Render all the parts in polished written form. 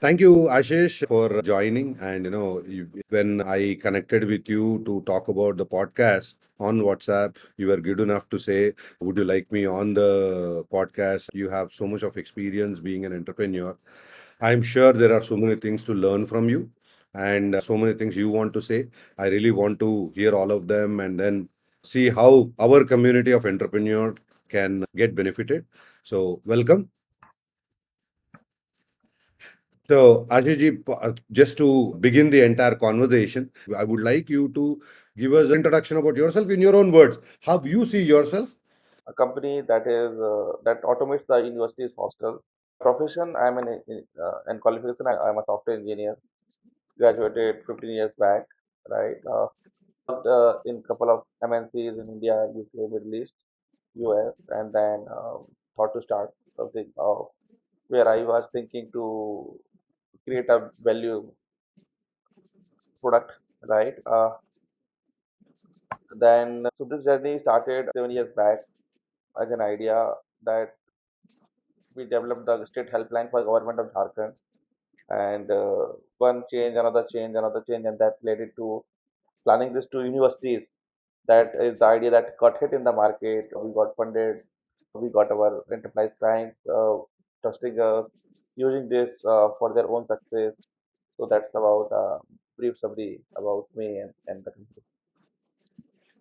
Thank you, Ashish, for joining. And when I connected with you to talk about the podcast on WhatsApp, you were good enough to say, "Would you like me on the podcast?" You have so much of experience being an entrepreneur. I'm sure there are so many things to learn from you and so many things you want to say. I really want to hear all of them and then see how our community of entrepreneurs can get benefited. So, welcome. So, Ajay just to begin the entire conversation, I would like you to give us an introduction about yourself in your own words. How you see yourself? A company that automates the university's hostel. Profession, I'm and qualification, I'm a software engineer. Graduated 15 years back, right? Worked in couple of MNCs in India, UK, Middle East, US, and then thought to start something where I was thinking to create a value product, right? So this journey started 7 years back as an idea that we developed the state helpline for government of Jharkhand, and one change, another change, and that led it to planning this to universities. That is the idea that got hit in the market. We got funded. We got our enterprise clients trusting us, using this for their own success. So that's about brief summary about me and the company.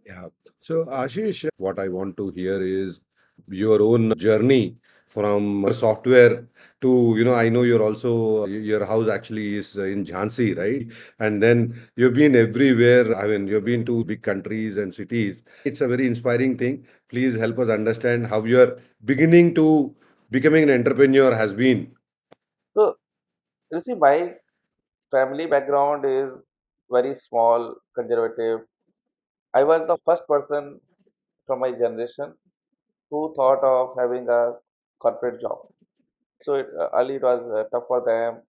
Yeah. So, Ashish, what I want to hear is your own journey from software to, I know you're also, your house actually is in Jhansi, right? And then you've been everywhere. I mean, you've been to big countries and cities. It's a very inspiring thing. Please help us understand how your beginning to becoming an entrepreneur has been. So you see, my family background is very small, conservative. I was the first person from my generation who thought of having a corporate job. So early it was tough for them,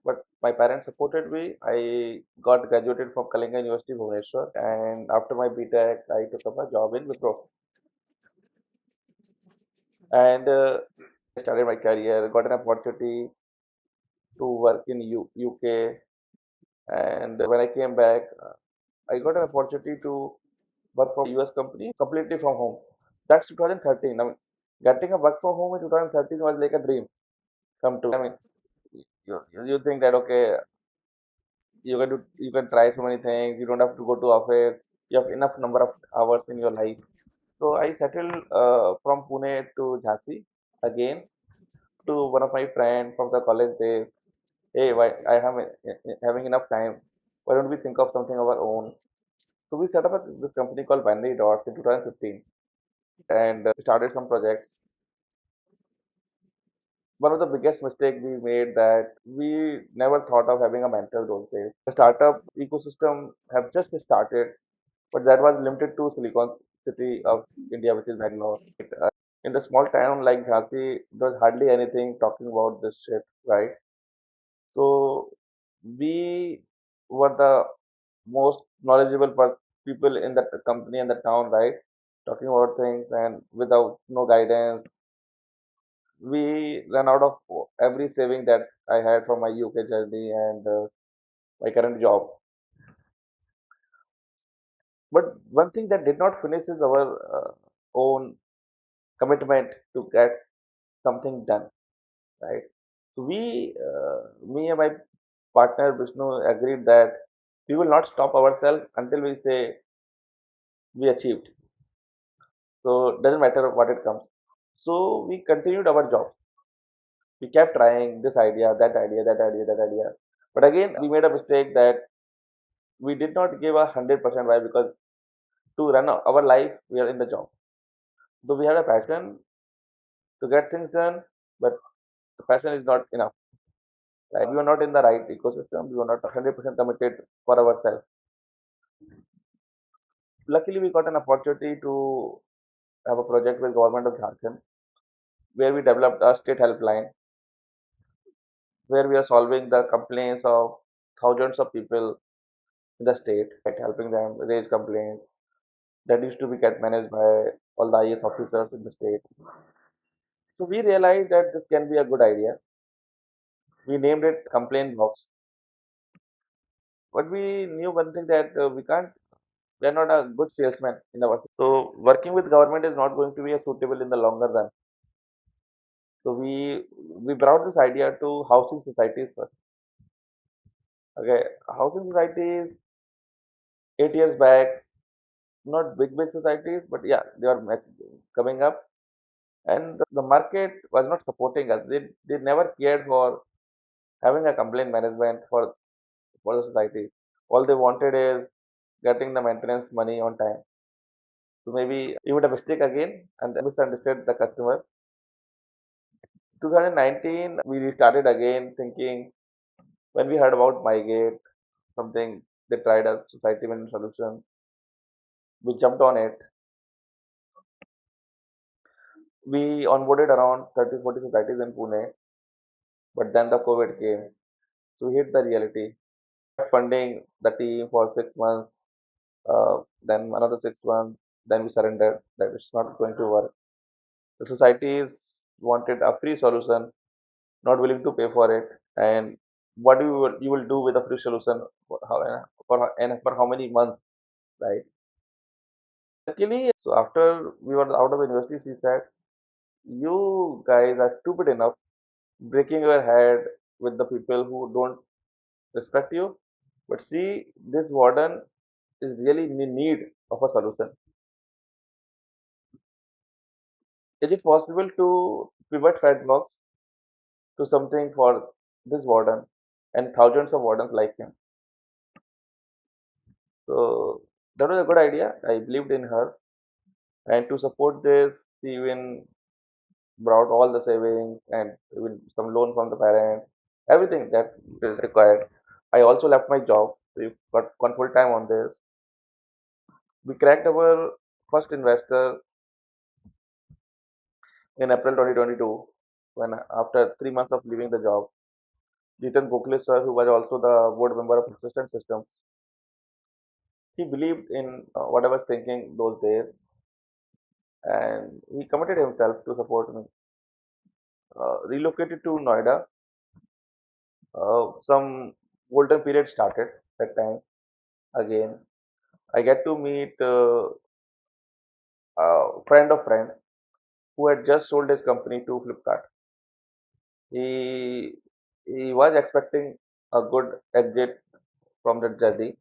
but my parents supported me. I got graduated from Kalinga University, Bhubaneswar, and after my BTech, I took up a job in Wipro, and I started my career. Got an opportunity to work in UK, and when I came back, I got an opportunity to work for a US company completely from home. That's 2013. I mean, getting a work from home in 2013 was like a dream come true. I mean, you think that okay, you can try so many things. You don't have to go to office. You have enough number of hours in your life. So I settled from Pune to Jhansi again to one of my friends from the college days. Hey, why I am having enough time. Why don't we think of something of our own? So we set up this company called Binary Dots in 2015 and started some projects. One of the biggest mistake we made that we never thought of having a mentor those days. The startup ecosystem have just started, but that was limited to Silicon City of India, which is Bangalore. In the small town like Jhansi, there was hardly anything talking about this shit, right? So we were the most knowledgeable people in the company and the town, right? Talking about things and without no guidance, we ran out of every saving that I had from my UK journey and my current job. But one thing that did not finish is our own commitment to get something done, right? So me and my partner Vishnu agreed that we will not stop ourselves until we say we achieved. So doesn't matter what it comes. So we continued our job. We kept trying this idea, that idea, that idea, that idea. But again, we made a mistake that we did not give 100%. Why? Because to run our life, we are in the job. So we have a passion to get things done, but the passion is not enough. Right? We were not in the right ecosystem. We were not 100% committed for ourselves. Luckily, we got an opportunity to have a project with government of Jharkhand, where we developed a state helpline, where we are solving the complaints of thousands of people in the state, right? Helping them raise complaints that used to be get managed by all the IS officers in the state. So we realized that this can be a good idea. We named it complaint box. But we knew one thing that we are not a good salesman in our. So working with government is not going to be a suitable in the longer run. So we brought this idea to housing societies first. Okay, housing societies 8 years back, not big societies, but yeah, they are coming up, and the market was not supporting us. They never cared for having a complaint management for the society. All they wanted is getting the maintenance money on time. So maybe you made a mistake again and misunderstood the customer. 2019, we restarted again thinking when we heard about MyGate, something they tried as society management solution, we jumped on it. We onboarded around 30, 40 societies in Pune, but then the COVID came. So we hit the reality. Funding the team for 6 months, then another 6 months, then we surrendered that it's not going to work. The societies wanted a free solution, not willing to pay for it. And what you will do with a free solution for how many months, right? Luckily, so after we were out of the university, she said, "You guys are stupid enough breaking your head with the people who don't respect you. But see, this warden is really in need of a solution. Is it possible to pivot FretBox to something for this warden and thousands of wardens like him?" So that was a good idea. I believed in her. And to support this, she even brought all the savings and even some loan from the parents, everything that is required. I also left my job. We got gone full time on this. We cracked our first investor in April 2022 when after 3 months of leaving the job, Jitan Gokhale sir, who was also the board member of Persistent Systems, he believed in what I was thinking those days and he committed himself to support me. Relocated to Noida, some golden period started that time again. I get to meet a friend of friend who had just sold his company to Flipkart. He he was expecting a good exit from that journey.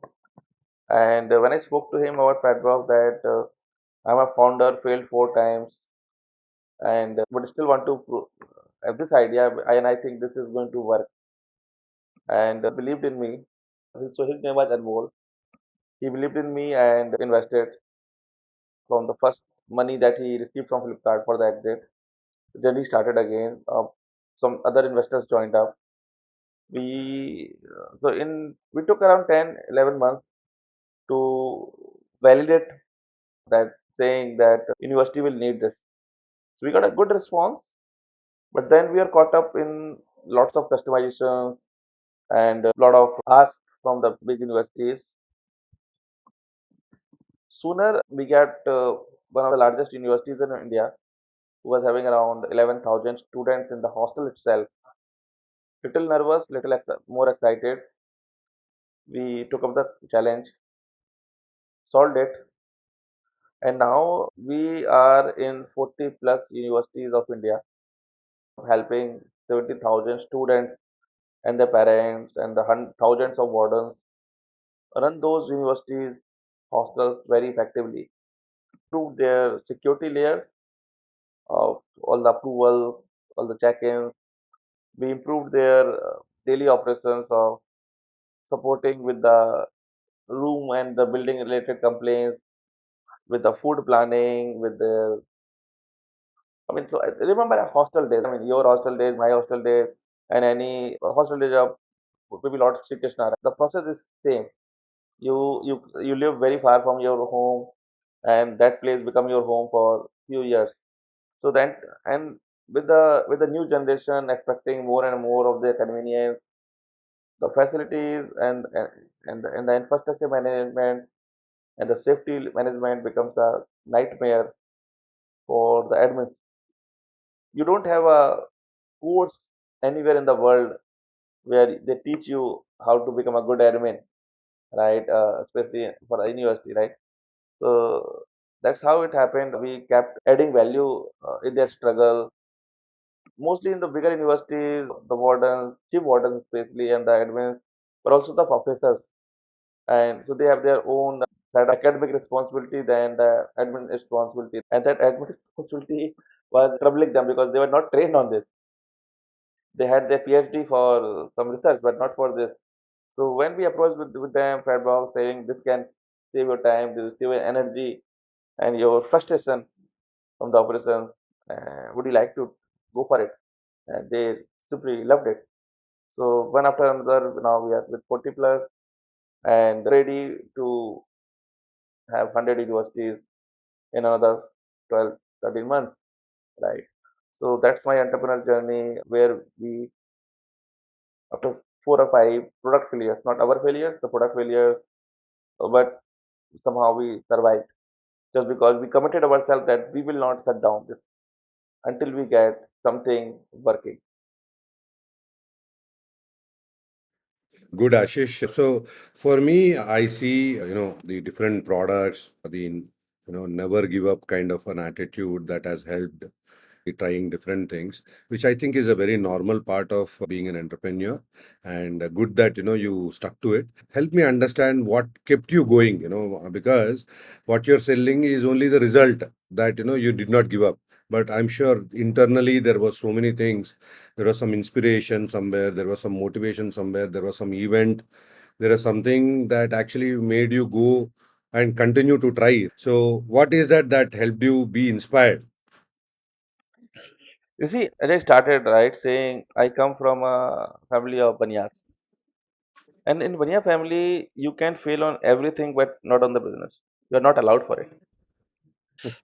And when I spoke to him about FatBox that I'm a founder, failed 4 times, and but still want to have this idea, and I think this is going to work. And believed in me. So his name was Anmol. He believed in me and invested from the first money that he received from Flipkart for the exit. The journey started again. Some other investors joined up. We took around 10, 11 months to validate that saying that university will need this. So we got a good response, but then we are caught up in lots of customizations and a lot of asks from the big universities. Sooner we get one of the largest universities in India who was having around 11,000 students in the hostel itself. Little nervous, little more excited. We took up the challenge, solved it, and now we are in 40 plus universities of India, helping 70,000 students and their parents and the thousands of wardens run those universities hostels very effectively. Through their security layer of all the approval, all the check-ins, we improved their daily operations of supporting with the room and the building related complaints, with the food planning, with the so I remember hostel days. I mean, your hostel days, my hostel days, and any hostel days of maybe Lord Sri Krishna. The process is same. You live very far from your home, and that place become your home for few years. So then, and with the new generation expecting more and more of the convenience, the facilities and the infrastructure management and the safety management becomes a nightmare for the admin. You don't have a course anywhere in the world where they teach you how to become a good admin, right? Especially for a university, right? So that's how it happened. We kept adding value in their struggle. Mostly in the bigger universities, the wardens, chief wardens especially, and the admins, but also the professors. And so they have their own side of academic responsibility than the admin responsibility. And that admin responsibility was troubling them because they were not trained on this. They had their PhD for some research, but not for this. So when we approached with them, FretBox, saying this can save your time, this will save your energy and your frustration from the operations, would you like to go for it? And they simply loved it. So one after another, now we are with 40 plus and ready to have 100 universities in another 12, 13 months, right? So that's my entrepreneur journey where we, after 4 or 5 product failures, not our failures, the product failures, but somehow we survived just because we committed ourselves that we will not shut down this until we get something working. Good, Ashish. So for me, I see, the different products, never give up kind of an attitude that has helped trying different things, which I think is a very normal part of being an entrepreneur. And good that, you stuck to it. Help me understand what kept you going, because what you're selling is only the result that, you did not give up. But I'm sure internally there was so many things. There was some inspiration somewhere, there was some motivation somewhere, there was some event, there is something that actually made you go and continue to try. So what is that that helped you be inspired? You see, as I started, right, saying I come from a family of banias. And in bania family, you can fail on everything, but not on the business. You're not allowed for it.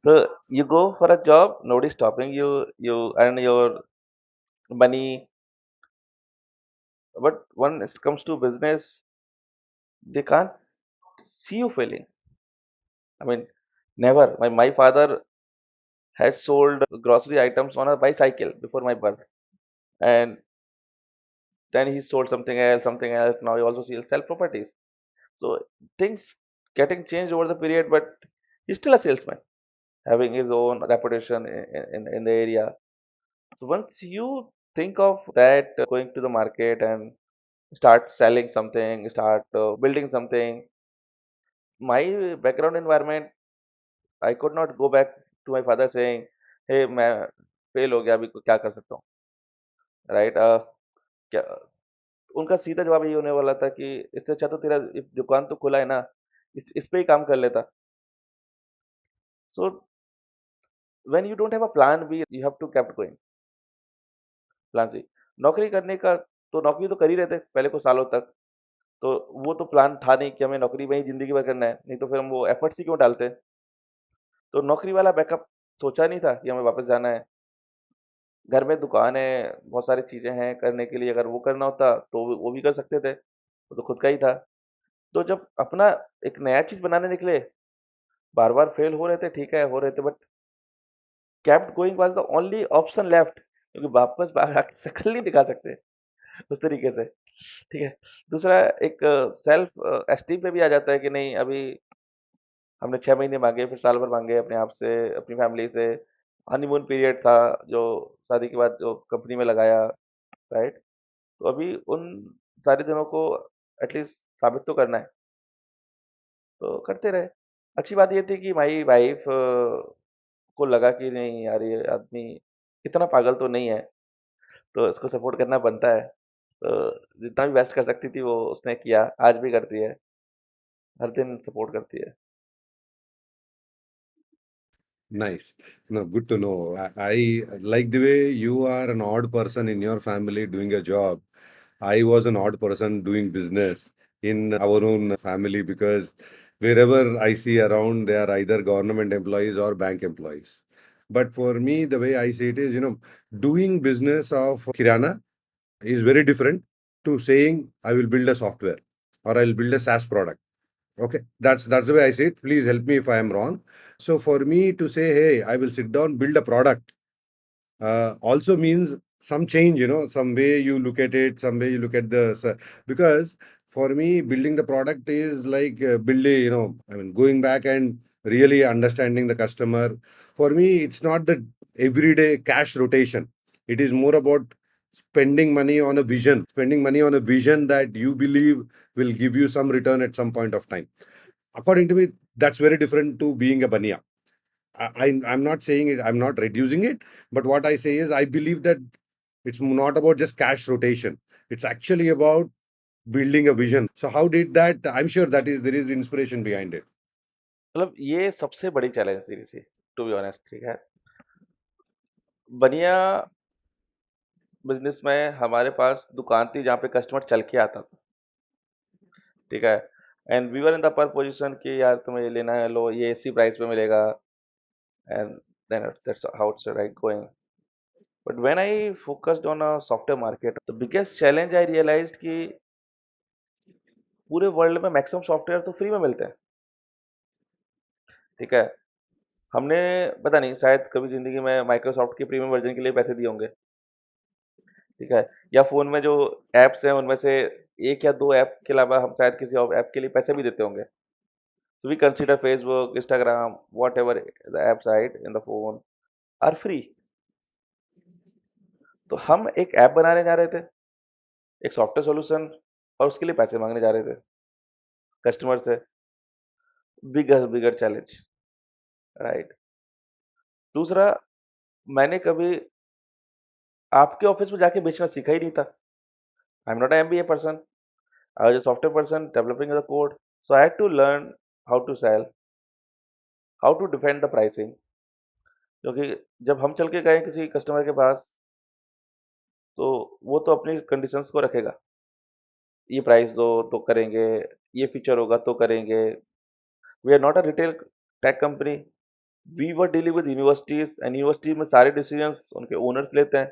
So you go for a job, nobody's stopping you. You earn your money, but when it comes to business, they can't see you failing. I mean, never. My father has sold grocery items on a bicycle before my birth, and then he sold something else, something else. Now he also sell properties. So things getting changed over the period, but he's still a salesman, having his own reputation in the area. So once you think of that, going to the market and start selling something, start building something, my background environment, I could not go back to my father saying, "Hey, मैं fail हो गया अभी क्या कर सकता हूँ?" Right? क्या उनका सीधा जवाब यही होने वाला था कि इससे अच्छा तो तेरा दुकान तो खुला है ना, इस पे ही काम कर लेता। So when you don't have a plan B, you have to keep going. Plan C, नौकरी करने का तो नौकरी तो कर ही रहे थे पहले कुछ सालों तक। तो वो तो प्लान था नहीं कि हमें नौकरी में ही ज़िंदगी भर करना है, नहीं तो फिर हम वो एफर्ट्स ही क्यों डालते? तो नौकरी वाला बैकअप सोचा नहीं था कि हमें वापस जाना है। घर में दुकान है, बहुत सारी चीज़ें हैं करने के लिए, अगर वो करना होता तो वो भी कर सकते थे, वो तो खुद का ही था। तो जब अपना एक नया चीज़ बनाने निकले, बार-बार फेल हो रहे थे, ठीक है, हो रहे थे, but kept going was the only option left, क्योंकि वापस बाहर आके शक्ल नहीं दिखा सकते उस तरीके से, ठीक है। दूसरा एक सेल्फ एस्टीम पे भी आ जाता है कि नहीं, अभी हमने 6 महीने माँगे, फिर साल भर माँगे अपने आप से, अपनी फैमिली से। हनीमून पीरियड था जो शादी के बाद जो कंपनी में लगाया, राइट? तो अभी उन सारे दिनों को एटलीस्ट साबित तो करना है, तो करते रहे। अच्छी बात ये थी कि माई वाइफ को लगा कि नहीं यार, ये आदमी इतना पागल तो नहीं है, तो इसको सपोर्ट करना बनता है। तो जितना भी बेस्ट कर सकती थी वो उसने किया, आज भी करती है, हर दिन सपोर्ट करती है। Nice. No, good to know. I like the way you are an odd person in your family doing a job. I was an odd person doing business in our own family because wherever I see around, they are either government employees or bank employees. But for me, the way I see it is, doing business of Kirana is very different to saying I will build a software or I'll build a SaaS product. Okay, that's the way I see it. Please help me if I am wrong. So for me to say, hey, I will sit down, build a product, also means some change, some way you look at it, some way you look at because for me, building the product is like building, I mean, going back and really understanding the customer. For me, it's not the everyday cash rotation. It is more about spending money on a vision that you believe will give you some return at some point of time. According to me, that's very different to being a bania. I'm not saying it, I'm not reducing it, but what I say is I believe that it's not about just cash rotation. It's actually about building a vision. So how did that? I'm sure that is there is inspiration behind it. मतलब ये सबसे बड़ी challenge थी ऋषि, to be honest, ठीक है। बनिया business में हमारे पास दुकान थी जहाँ पे कस्टमर चल के आता था, ठीक है। And we were in the पर पोजीशन कि यार तुम्हें ये लेना है, लो ये इसी प्राइस पे मिलेगा, and then that's how it's right going. But when I focused on a software market, the biggest challenge I realized कि पूरे वर्ल्ड में मैक्सिमम सॉफ्टवेयर तो फ्री में मिलते हैं, ठीक है। हमने पता नहीं शायद कभी जिंदगी में माइक्रोसॉफ्ट के प्रीमियम वर्जन के लिए पैसे दिए होंगे, ठीक है। या फोन में जो एप्स हैं उनमें से एक या दो ऐप के अलावा हम शायद किसी और ऐप के लिए पैसे भी देते होंगे। So we consider Facebook, Instagram, whatever the apps right in the phone are free. तो हम एक ऐप बनाने जा रहे थे, एक सॉफ्टवेयर सॉल्यूशन, और उसके लिए पैसे मांगने जा रहे थे कस्टमर से। बिगर बिगर चैलेंज, राइट। दूसरा, मैंने कभी आपके ऑफिस में जाके बेचना सीखा ही नहीं था। I am not M B A person, I was a software person developing the code. So I had to learn how to sell, how to defend the pricing. क्योंकि जब हम चल के गए किसी कस्टमर के पास, तो वो तो अपनी कंडीशंस को रखेगा, ये प्राइस दो तो करेंगे, ये फीचर होगा तो करेंगे। We are not a retail tech company, we were dealing with universities, and university में सारे डिसीजंस उनके ओनर्स लेते हैं,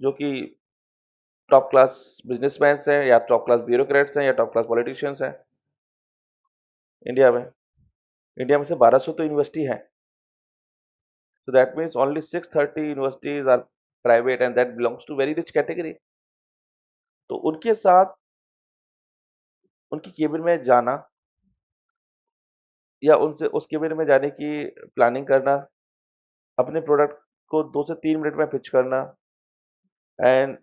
जो कि टॉप क्लास बिजनेसमैन हैं, या टॉप क्लास ब्यूरोक्रेट्स हैं, या टॉप क्लास पॉलिटिशियंस हैं इंडिया में। इंडिया में से 1200 तो यूनिवर्सिटी हैं, so that means only 630 universities are private, and that belongs to very rich category। तो उनके साथ उनकी केबिन में जाना, या उनसे उस केबिन में जाने की प्लानिंग करना, अपने प्रोडक्ट को 2 से 3 मिनट में पिच करना, and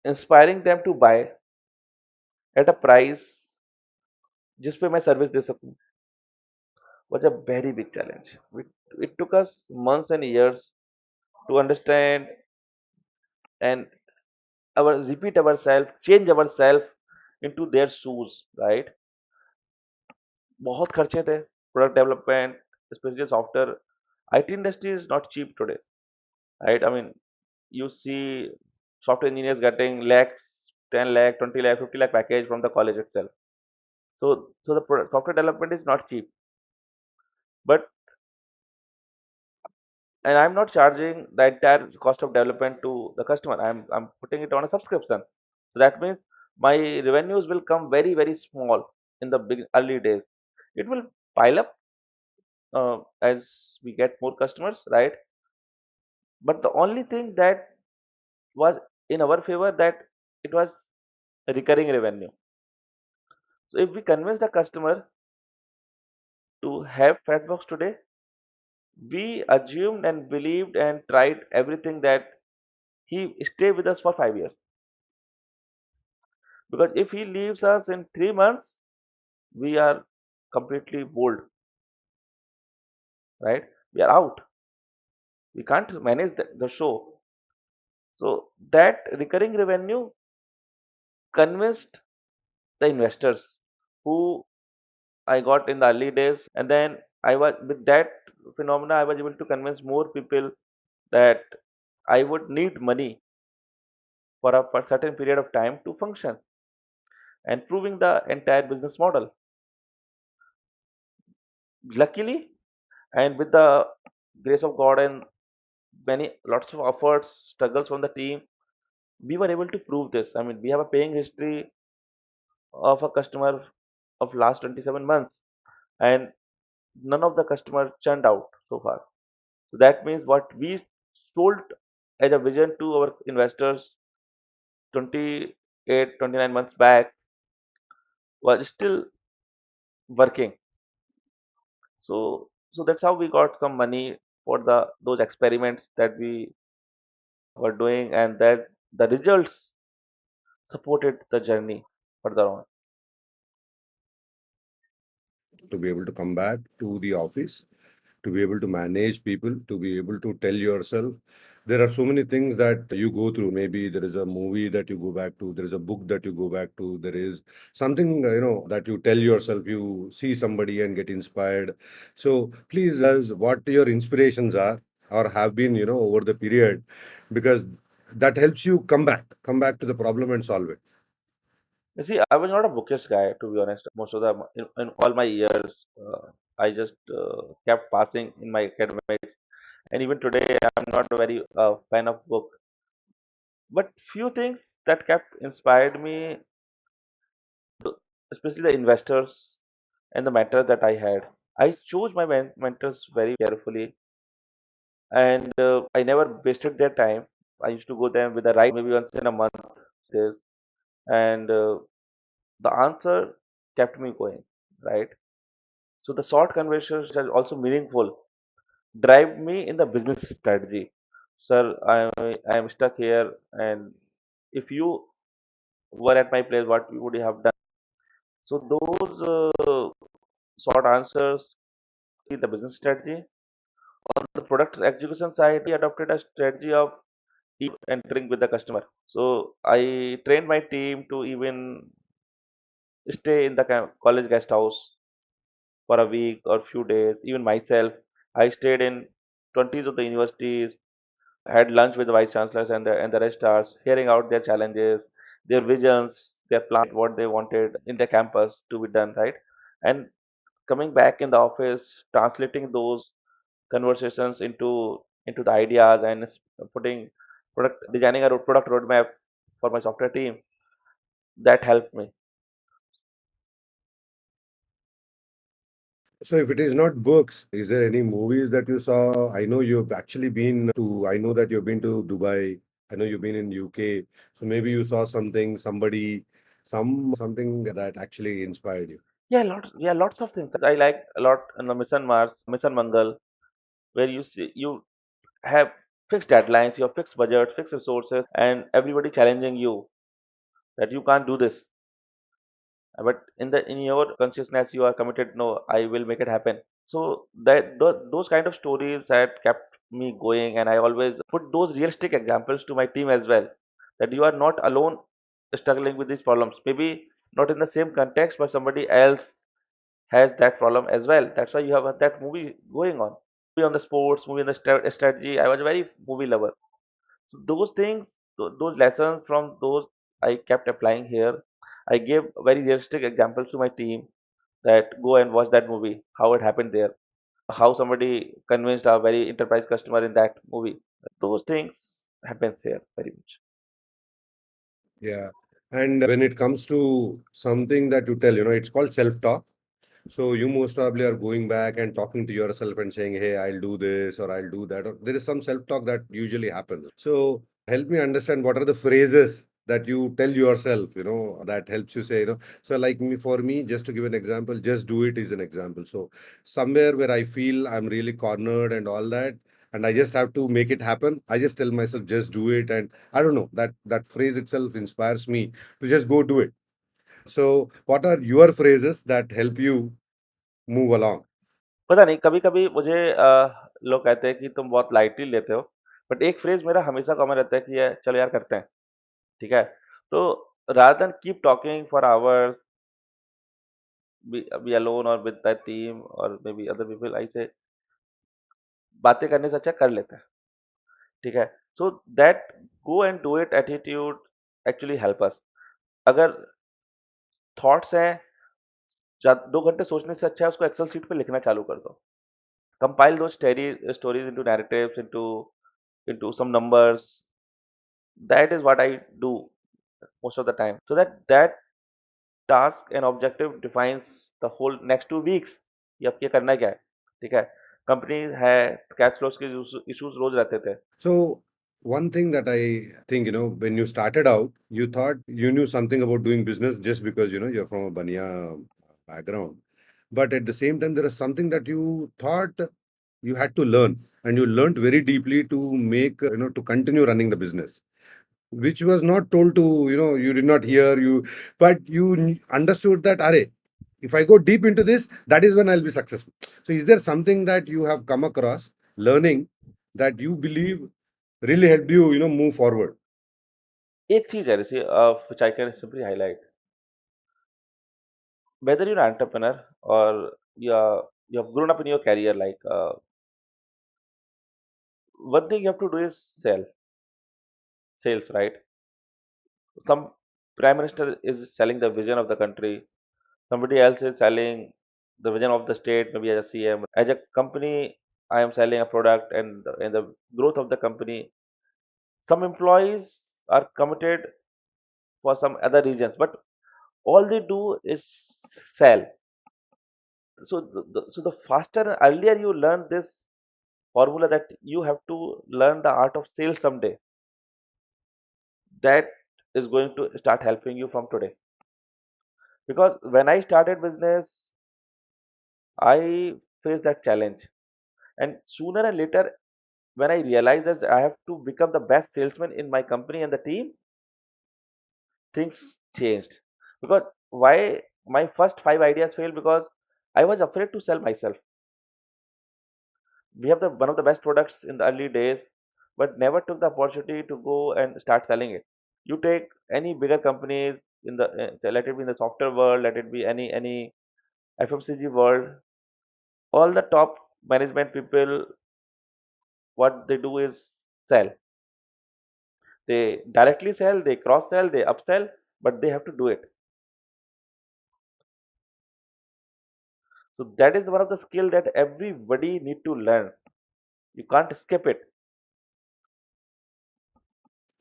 inspiring them to buy at a price जिस पे मैं सर्विस दे सकूं, was a very big challenge. It took us months and years to understand and our repeat ourselves, change ourselves into their shoes, right? बहुत खर्चे थे product development, specially software. IT industry is not cheap today, right? I mean, you see software engineers getting lakhs, 10 lakh, 20 lakh, 50 lakh package from the college itself. So the software development is not cheap. But and I'm not charging the entire cost of development to the customer. I'm putting it on a subscription. So that means my revenues will come very very small in the big early days. It will pile up as we get more customers, right? But the only thing that was in our favor, that it was a recurring revenue. So if we convince the customer to have FretBox today, we assumed and believed and tried everything that he stay with us for 5 years. Because if he leaves us in 3 months, we are completely bold, right? We are out. We can't manage the show. So that recurring revenue convinced the investors who I got in the early days, and then I was with that phenomena, I was able to convince more people that I would need money for a certain period of time to function, and proving the entire business model. Luckily, and with the grace of God and many lots of efforts, struggles from the team, we were able to prove this. I mean, we have a paying history of a customer of last 27 months, and none of the customers churned out so far. So that means what we sold as a vision to our investors 28, 29 months back was still working. So that's how we got some money for the those experiments that we were doing, and that the results supported the journey further on. To be able to come back to the office, to be able to manage people, to be able to tell yourself. There are so many things that you go through. Maybe there is a movie that you go back to, there is a book that you go back to, there is something, that you tell yourself, you see somebody and get inspired. So please, as what your inspirations are or have been, over the period, because that helps you come back to the problem and solve it. You see, I was not a bookish guy, to be honest. Most of the in all my years, I just kept passing in my academics, and even today, I'm not a very fan of book. But few things that kept inspired me, especially the investors and the mentor that I had. I chose my mentors very carefully, and I never wasted their time. I used to go them with the right maybe once in a month, this, and the answer kept me going, right? So the short conversations are also meaningful, drive me in the business strategy. Sir, I am stuck here, and if you were at my place, what would you have done? So those short answers in the business strategy. On the product execution side, we adopted a strategy of entering with the customer. So I trained my team to even stay in the college guest house for a week or few days. Even myself, I stayed in 20s of the universities, had lunch with the vice chancellors and the registrars, hearing out their challenges, their visions, their plans, what they wanted in their campus to be done, right? And coming back in the office, translating those conversations into the ideas and putting product designing a product roadmap for my software team, that helped me. So if it is not books, is there any movies that you saw? I know you've actually been to, I know that you've been to Dubai. I know you've been in UK. So maybe you saw something, somebody, something that actually inspired you. Yeah, lots of things. I like a lot in the Mission Mars, Mission Mangal, where you have fixed deadlines, you have fixed budget, fixed resources, and everybody challenging you that you can't do this. But in your consciousness, you are committed. No, I will make it happen. So that those kind of stories had kept me going, and I always put those realistic examples to my team as well. That you are not alone struggling with these problems. Maybe not in the same context, but somebody else has that problem as well. That's why you have that movie going on. Movie on the sports, movie on the strategy. I was a very movie lover. So those things, those lessons from those I kept applying here. I gave very realistic examples to my team that go and watch that movie, how it happened there, how somebody convinced a very enterprise customer in that movie. Those things happens here very much. Yeah. And when it comes to something that you tell, it's called self-talk. So you most probably are going back and talking to yourself and saying, "Hey, I'll do this or I'll do that." Or there is some self-talk that usually happens. So help me understand what are the phrases that you tell yourself, that helps you say, So like me, for me, just to give an example, just do it is an example. So somewhere where I feel I'm really cornered and all that, and I just have to make it happen. I just tell myself, just do it. And I don't know, that phrase itself inspires me to just go do it. So what are your phrases that help you move along? पता नहीं, कभी कभी मुझे लोग कहते हैं कि तुम बहुत लाइटली लेते हो, बट एक फ्रेज मेरा हमेशा कॉमन रहता है कि ये चलो यार करते हैं, ठीक है? तो rather than keep talking for hours, be alone or with that team or maybe other people, I say बातें करने से अच्छा कर लेते हैं, ठीक है? So that go and do it attitude actually help us. अगर थॉट्स हैं, 2 घंटे सोचने से अच्छा है उसको एक्सेल शीट पे लिखना चालू कर दो. कंपाइल दो stories into narratives, into some numbers. That is what I do most of the time, so that task and objective defines the whole next 2 weeks. ये अब ये करना क्या है, ठीक है? कंपनी है, कैश फ्लोज के इश्यूज रोज रहते थे। So one thing that I think, when you started out, you thought you knew something about doing business just because, you're from a bania background. But at the same time, there is something that you thought you had to learn, and you learned very deeply to make, to continue running the business, which was not told to, you did not hear you, but you understood that, are, if I go deep into this, that is when I'll be successful. So is there something that you have come across learning that you believe really helped you, move forward? एक चीज है जैसे which I can simply highlight, whether you're an entrepreneur or you have grown up in your career, like one thing you have to do is sales, right? Some prime minister is selling the vision of the country, somebody else is selling the vision of the state, maybe as a CM. As a company, I am selling a product, and the growth of the company. Some employees are committed for some other regions, but all they do is sell. So the faster and earlier you learn this formula that you have to learn the art of sales someday, that is going to start helping you from today. Because when I started business, I faced that challenge, and sooner and later, when I realized that I have to become the best salesman in my company and the team, things changed. Because why my first five ideas failed? Because I was afraid to sell myself. We have the one of the best products in the early days, but never took the opportunity to go and start selling it. You take any bigger companies in the let it be in the software world, let it be any FMCG world, all the top management people, what they do is sell. They directly sell, they cross sell, they upsell, but they have to do it. So that is one of the skill that everybody need to learn. You can't skip it.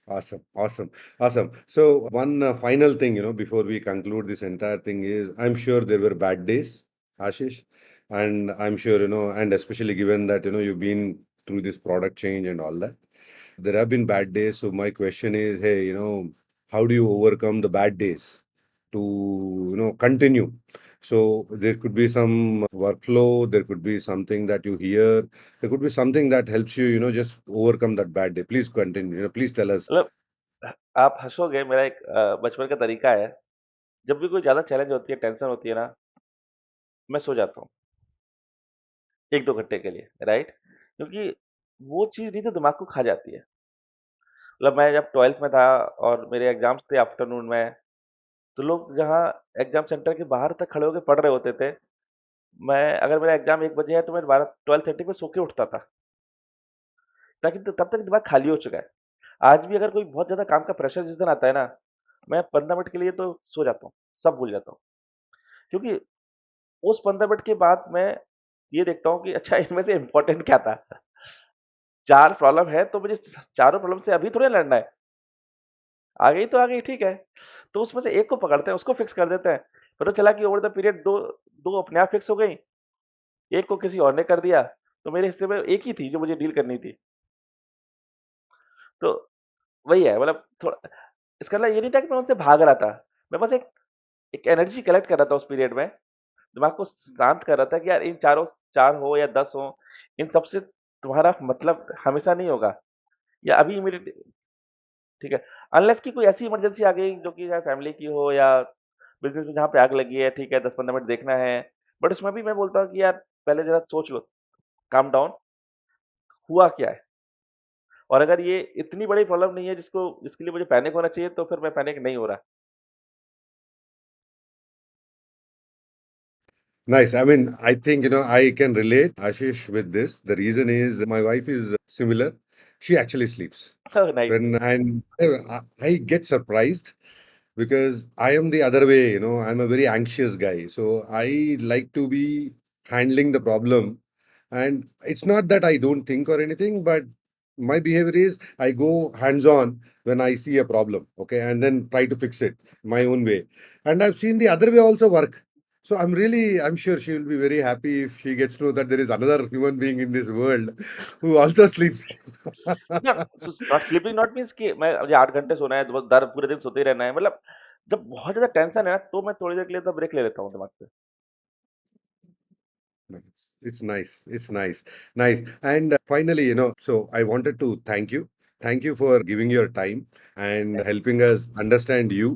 Awesome, awesome, awesome. So one final thing, before we conclude this entire thing is, I'm sure there were bad days, Ashish, and I'm sure, and especially given that, you've been through this product change and all that. There have been bad days. So my question is, hey, how do you overcome the bad days to, continue? So there could be some workflow, there could be something that you hear, there could be something that helps you, just overcome that bad day. Please continue, please tell us. मतलब आप हंसोगे, मेरा एक बचपन का तरीका है, जब भी कोई ज्यादा चैलेंज होती है, टेंशन होती है ना, मैं सो जाता हूँ एक दो घंटे के लिए, राइट? क्योंकि वो चीज नहीं तो दिमाग को खा जाती है। मतलब मैं जब 12th में था और मेरे एग्जाम्स थे आफ्टरनून में, तो लोग जहाँ एग्जाम सेंटर के बाहर तक खड़े होकर पढ़ रहे होते थे, मैं अगर मेरा एग्जाम 1 बजे है तो मैं 12:30 पे सो के उठता था, ताकि तब तक दिमाग खाली हो चुका है। आज भी अगर कोई बहुत ज्यादा काम का प्रेशर जिस दिन आता है ना, मैं 15 मिनट के लिए तो सो जाता हूँ, सब भूल जाता हूँ। क्योंकि उस 15 मिनट के बाद मैं ये देखता हूँ कि अच्छा इनमें से इम्पोर्टेंट क्या था। चार प्रॉब्लम है तो मुझे चारों प्रॉब्लम से अभी थोड़ी लड़ना है। आ गई तो आ गई, ठीक है। तो उसमें से एक को पकड़ते हैं, उसको फिक्स कर देते हैं। पता चला कि ओवर द पीरियड दो दो अपने आप फिक्स हो गई, एक को किसी और ने कर दिया, तो मेरे हिस्से में एक ही थी जो मुझे डील करनी थी। तो वही है, मतलब थोड़ा इसका मतलब ये नहीं था कि मैं उनसे भाग रहा था। मैं बस एक एक एनर्जी कलेक्ट कर रहा था उस पीरियड में, दिमाग को शांत कर रहा था कि यार इन चारों, 4 हो या 10 हो, इन सबसे तुम्हारा मतलब हमेशा नहीं होगा, या अभी इमीडिएट, ठीक है। अनलेस कि कोई ऐसी इमरजेंसी आ गई जो कि या फैमिली की हो या बिज़नेस में जहाँ पे आग लगी है, ठीक है, 10-15 मिनट देखना है। बट उसमें भी मैं बोलता हूँ कि यार पहले ज़रा सोच लो, काम डाउन, हुआ क्या है? और अगर ये इतनी बड़ी प्रॉब्लम नहीं है जिसके लिए मुझे पैनिक होना चाहिए, तो फिर मैं पैनिक नहीं हो रहा। Nice. I mean, I think, I can relate, Ashish, with this. The reason is my wife is similar. She actually sleeps. Nice. And I get surprised because I am the other way, I'm a very anxious guy. So I like to be handling the problem. And it's not that I don't think or anything, but my behavior is I go hands on when I see a problem, okay, and then try to fix it my own way. And I've seen the other way also work. So I'm sure she will be very happy if she gets to know that there is another human being in this world who also sleeps. Not sleeping not means कि मैं मुझे 8 घंटे सोना है, तो बस दर पूरे दिन सोते ही रहना है, मतलब जब बहुत ज़्यादा टेंशन है ना, तो मैं थोड़ी देर के लिए तो ब्रेक ले लेता हूँ दिमाग से। Nice. It's nice. It's nice. Nice. And finally, so I wanted to thank you. Thank you for giving your time and thank helping us understand you.